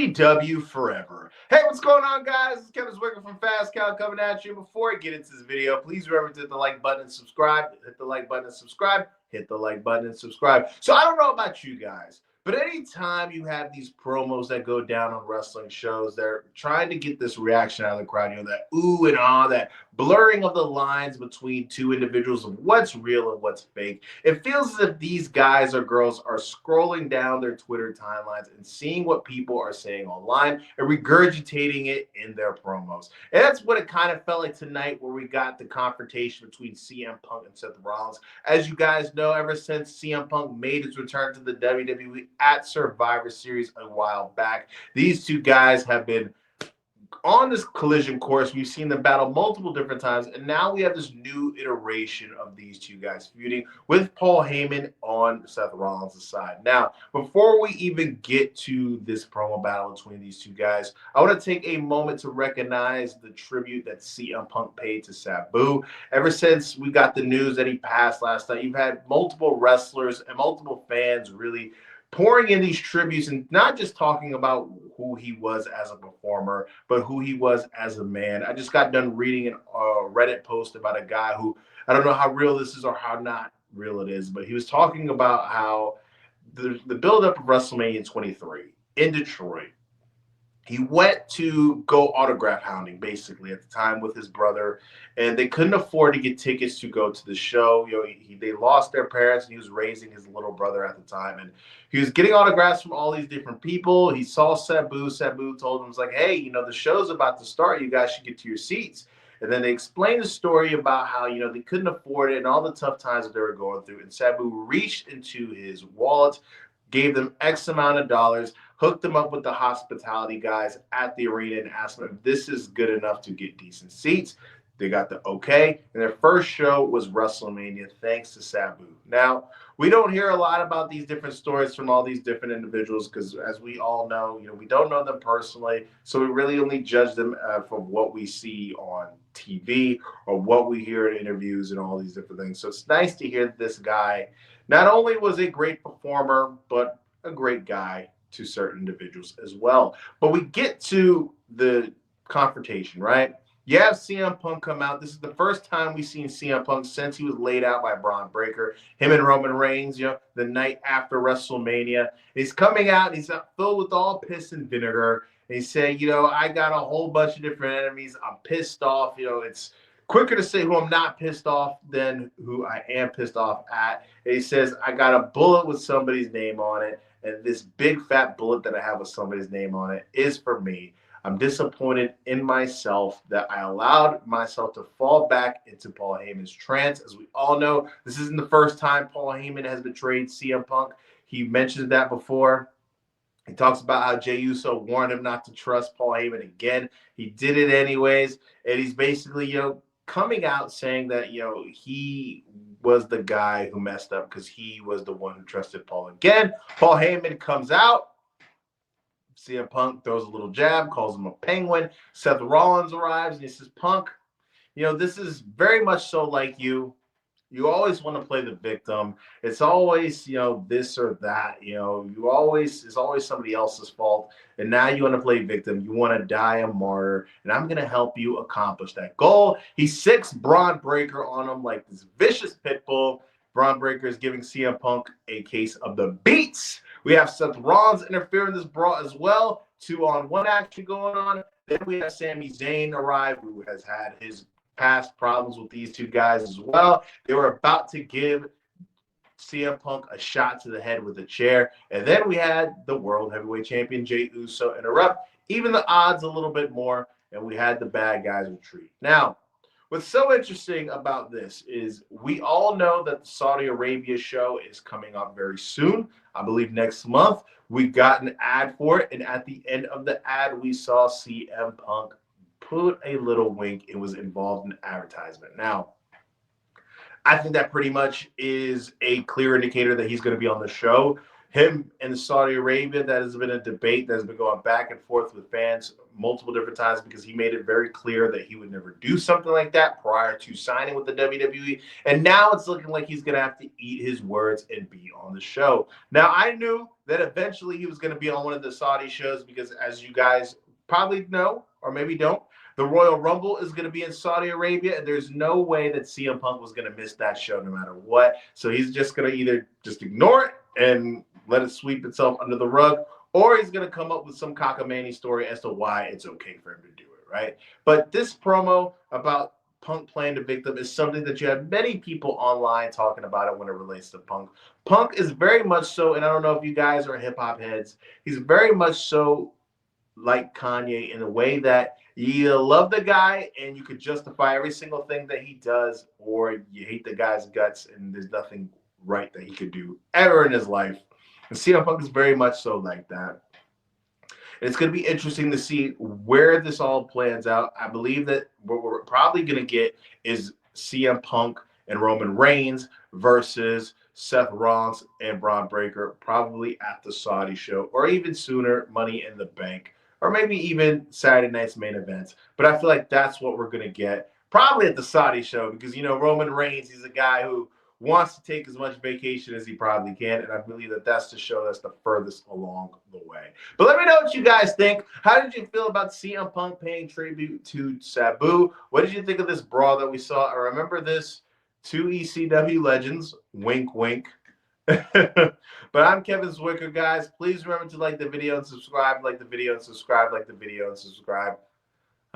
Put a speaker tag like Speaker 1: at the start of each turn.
Speaker 1: ECW forever. Hey, what's going on, guys? It's Kevin Zwicker from Fast Cow coming at you. Before I get into this video, please remember to hit the like button and subscribe. Hit the like button and subscribe. Hit the like button and subscribe. So I don't know about you guys, but anytime you have these promos that go down on wrestling shows, they're trying to get this reaction out of the crowd, that ooh and ah, that blurring of the lines between two individuals of what's real and what's fake. It feels as if these guys or girls are scrolling down their Twitter timelines and seeing what people are saying online and regurgitating it in their promos. And that's what it kind of felt like tonight, where we got the confrontation between CM Punk and Seth Rollins. As you guys know, ever since CM Punk made his return to the WWE at Survivor Series a while back, these two guys have been on this collision course. We've seen them battle multiple different times, and now we have this new iteration of these two guys feuding with Paul Heyman on Seth Rollins' side. Now, before we even get to this promo battle between these two guys, I want to take a moment to recognize the tribute that CM Punk paid to Sabu. Ever since we got the news that he passed last night, you've had multiple wrestlers and multiple fans really pouring in these tributes and not just talking about who he was as a performer, but who he was as a man. I just got done reading a Reddit post about a guy who, I don't know how real this is or how not real it is, but he was talking about how the buildup of WrestleMania 23 in Detroit, he went to go autograph hounding basically at the time with his brother, and they couldn't afford to get tickets to go to the show. They lost their parents, and he was raising his little brother at the time, and he was getting autographs from all these different people. He saw Sabu. Sabu told him, was like, hey, the show's about to start. You guys should get to your seats. And then they explained the story about how, they couldn't afford it and all the tough times that they were going through. And Sabu reached into his wallet, gave them X amount of dollars, hooked them up with the hospitality guys at the arena, and asked them if this is good enough to get decent seats. They got the okay, and their first show was WrestleMania, thanks to Sabu. Now, we don't hear a lot about these different stories from all these different individuals because, as we all know, we don't know them personally, so we really only judge them from what we see on TV or what we hear in interviews and all these different things. So it's nice to hear that this guy not only was a great performer, but a great guy to certain individuals as well. But we get to the confrontation, right? You have CM Punk come out. This is the first time we've seen CM Punk since he was laid out by Braun Breaker. Him and Roman Reigns, the night after WrestleMania. He's coming out, and he's filled with all piss and vinegar. And he's saying, I got a whole bunch of different enemies. I'm pissed off. It's quicker to say who I'm not pissed off than who I am pissed off at. And he says, I got a bullet with somebody's name on it, and this big fat bullet that I have with somebody's name on it is for me. I'm disappointed in myself that I allowed myself to fall back into Paul Heyman's trance. As we all know, this isn't the first time Paul Heyman has betrayed CM Punk. He mentioned that before. He talks about how Jey Uso warned him not to trust Paul Heyman again. He did it anyways, and he's basically, coming out saying that, he was the guy who messed up because he was the one who trusted Paul again. Paul Heyman comes out. CM Punk throws a little jab, calls him a penguin. Seth Rollins arrives, and he says, Punk, this is very much so like you. You always want to play the victim. It's always, this or that. It's always somebody else's fault. And now you want to play victim. You want to die a martyr. And I'm going to help you accomplish that goal. He sicks Braun Breaker on him like this vicious pit bull. Braun Breaker is giving CM Punk a case of the beats. We have Seth Rollins interfering in this brawl as well. 2-on-1 action going on. Then we have Sami Zayn arrive, who has had his past problems with these two guys as well. They were about to give CM Punk a shot to the head with a chair. And then we had the World Heavyweight Champion Jey Uso interrupt, even the odds a little bit more, and we had the bad guys retreat. Now, what's so interesting about this is we all know that the Saudi Arabia show is coming up very soon. I believe next month. We got an ad for it, and at the end of the ad, we saw CM Punk put a little wink. It was involved in advertisement. Now, I think that pretty much is a clear indicator that he's going to be on the show. him in Saudi Arabia, that has been a debate that has been going back and forth with fans multiple different times because he made it very clear that he would never do something like that prior to signing with the WWE. And now it's looking like he's going to have to eat his words and be on the show. Now, I knew that eventually he was going to be on one of the Saudi shows because, as you guys probably know, or maybe don't, the Royal Rumble is going to be in Saudi Arabia, and there's no way that CM Punk was going to miss that show no matter what. So he's just going to either just ignore it and let it sweep itself under the rug, or he's going to come up with some cockamamie story as to why it's okay for him to do it, right? But this promo about Punk playing the victim is something that you have many people online talking about it when it relates to Punk. Punk is very much so, and I don't know if you guys are hip-hop heads, he's very much so like Kanye in a way that you love the guy and you could justify every single thing that he does, or you hate the guy's guts and there's nothing right that he could do ever in his life. And CM Punk is very much so like that. And it's going to be interesting to see where this all plans out. I believe that what we're probably going to get is CM Punk and Roman Reigns versus Seth Rollins and Braun Breaker, probably at the Saudi show, or even sooner, Money in the Bank, or maybe even Saturday night's main events. But I feel like that's what we're going to get, probably at the Saudi show, because, you know, Roman Reigns, he's a guy who wants to take as much vacation as he probably can, and I believe that that's the show that's the furthest along the way. But let me know what you guys think. How did you feel about CM Punk paying tribute to Sabu? What did you think of this brawl that we saw? I remember this, two ECW legends, wink, wink. But I'm Kevin Zwicker, guys. Please remember to like the video and subscribe, like the video and subscribe, like the video and subscribe.